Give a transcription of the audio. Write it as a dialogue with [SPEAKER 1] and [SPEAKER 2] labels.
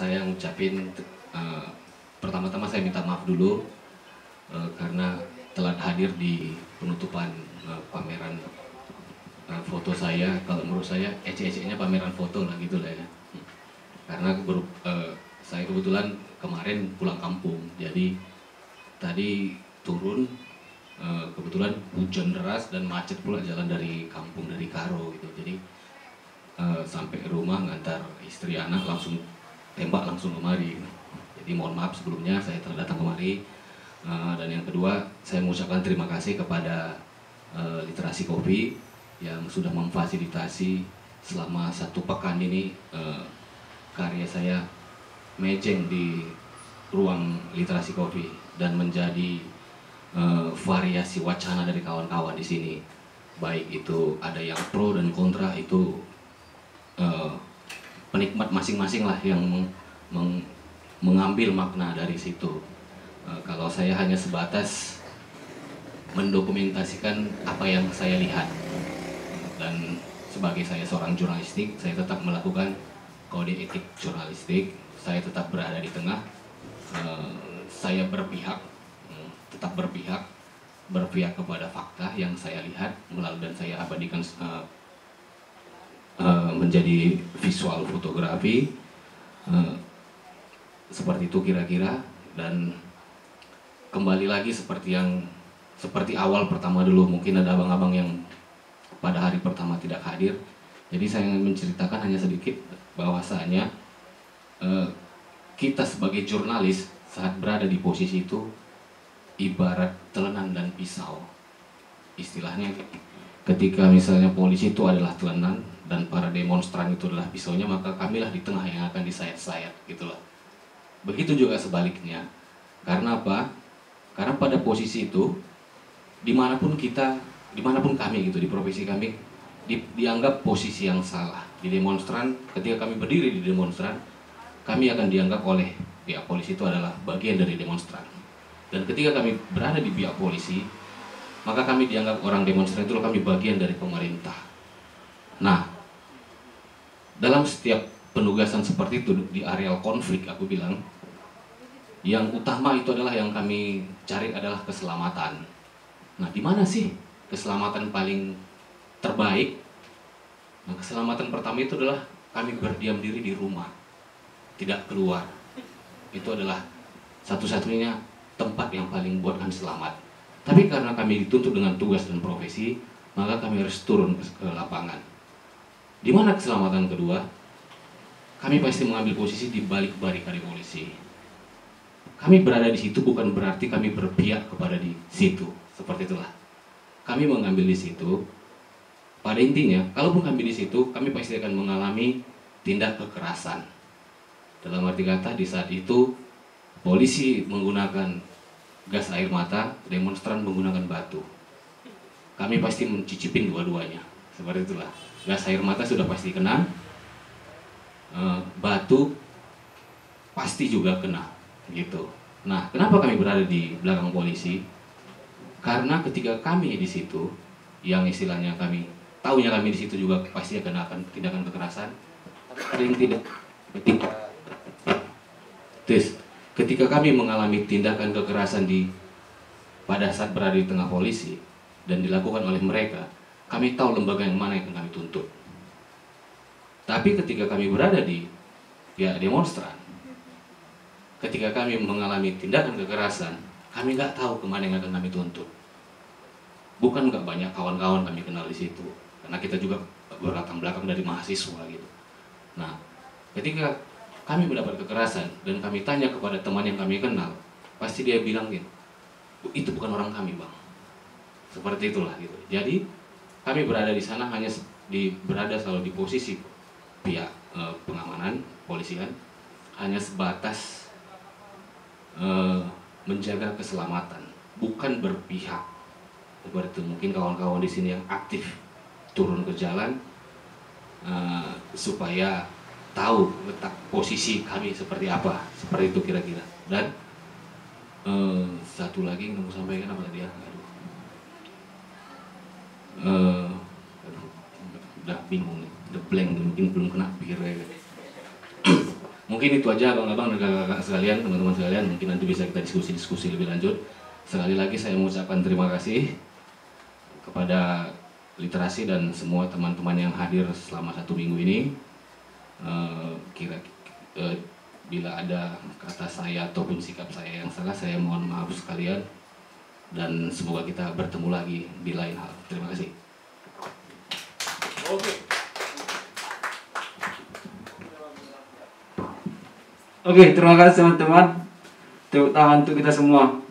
[SPEAKER 1] saya ngucapin pertama-tama saya minta maaf dulu karena telat hadir di penutupan pameran foto saya. Kalau menurut saya ece-ecenya pameran foto lah gitu lah ya. Karena saya kebetulan kemarin pulang kampung, jadi tadi turun kebetulan hujan deras dan macet pula jalan dari kampung, dari Karo gitu. Jadi sampai rumah ngantar istri anak langsung tembak langsung kemari. Jadi mohon maaf sebelumnya saya telah datang kemari. Dan yang kedua, saya mengucapkan terima kasih kepada Literasi Kopi yang sudah memfasilitasi selama 1 pekan ini karya saya mejeng di ruang Literasi Kopi dan menjadi variasi wacana dari kawan-kawan di sini. Baik itu ada yang pro dan kontra, itu penikmat masing-masing lah yang mengambil makna dari situ. Kalau saya hanya sebatas mendokumentasikan apa yang saya lihat, dan sebagai saya seorang jurnalistik, saya tetap melakukan kode etik jurnalistik. Saya tetap berada di tengah. Saya tetap berpihak kepada fakta yang saya lihat melalui dan saya abadikan menjadi visual fotografi. Seperti itu kira-kira. Dan kembali lagi seperti awal pertama dulu, mungkin ada abang-abang yang pada hari pertama tidak hadir. Jadi saya ingin menceritakan hanya sedikit bahwasanya kita sebagai jurnalis saat berada di posisi itu ibarat telenan dan pisau. Istilahnya ketika misalnya polisi itu adalah telenan dan para demonstran itu adalah pisaunya, maka kamilah di tengah yang akan disayat-sayat gitulah. Begitu juga sebaliknya. Karena apa? Karena pada posisi itu dimanapun kami gitu, di profesi kami dianggap posisi yang salah. Di demonstran, ketika kami berdiri di demonstran, kami akan dianggap oleh pihak polisi itu adalah bagian dari demonstran. Dan ketika kami berada di pihak polisi, maka kami dianggap orang demonstran itu kami bagian dari pemerintah. Nah, dalam setiap penugasan seperti itu di areal konflik, aku bilang yang utama itu adalah yang kami cari adalah keselamatan. Nah, di mana sih keselamatan paling terbaik? Nah, keselamatan pertama itu adalah kami berdiam diri di rumah, tidak keluar. Itu adalah satu-satunya tempat yang paling buat kami selamat. Tapi karena kami dituntut dengan tugas dan profesi, maka kami harus turun ke lapangan. Di mana keselamatan kedua? Kami pasti mengambil posisi di balik barikade polisi. Kami berada di situ bukan berarti kami berpihak kepada di situ. Seperti itulah. Kami mengambil di situ. Pada intinya, kalaupun kami di situ, kami pasti akan mengalami tindak kekerasan. Dalam arti kata, di saat itu polisi menggunakan gas air mata, demonstran menggunakan batu. Kami pasti mencicipin dua-duanya. Seperti itulah. Gas air mata sudah pasti kena, batu pasti juga kena, gitu. Nah, kenapa kami berada di belakang polisi? Karena ketika kami di situ, yang istilahnya kami di situ juga pasti akan tindakan kekerasan. Ada yang tidak. Terus, ketika kami mengalami tindakan kekerasan pada saat berada di tengah polisi dan dilakukan oleh mereka, kami tahu lembaga yang mana yang akan kami tuntut. Tapi ketika kami berada di pihak demonstran, ketika kami mengalami tindakan kekerasan, kami nggak tahu kemana yang akan kami tuntut. Bukan nggak banyak kawan-kawan kami kenal di situ, karena kita juga berlatar belakang dari mahasiswa gitu. Nah, ketika kami mendapat kekerasan dan kami tanya kepada teman yang kami kenal, pasti dia bilang gitu, itu bukan orang kami bang. Seperti itulah gitu. Jadi kami berada di sana hanya berada selalu di posisi pihak pengamanan polisian, hanya sebatas menjaga keselamatan, bukan berpihak. Seperti itu. Mungkin kawan-kawan di sini yang aktif turun ke jalan supaya tahu letak posisi kami seperti apa, seperti itu kira-kira. Dan satu lagi yang mau sampaikan apa tadi ya? Udah bingung nih, udah blank, mungkin belum kena pikir ya. Mungkin itu aja abang-abang dan kakak-kakak sekalian, teman-teman sekalian. Mungkin nanti bisa kita diskusi-diskusi lebih lanjut. Sekali lagi saya mengucapkan terima kasih kepada literasi dan semua teman-teman yang hadir selama 1 minggu ini. Bila ada kata saya ataupun sikap saya yang salah, saya mohon maaf sekalian. Dan semoga kita bertemu lagi di lain hal. Terima kasih.
[SPEAKER 2] Oke, terima kasih teman-teman. Tepuk tangan untuk kita semua.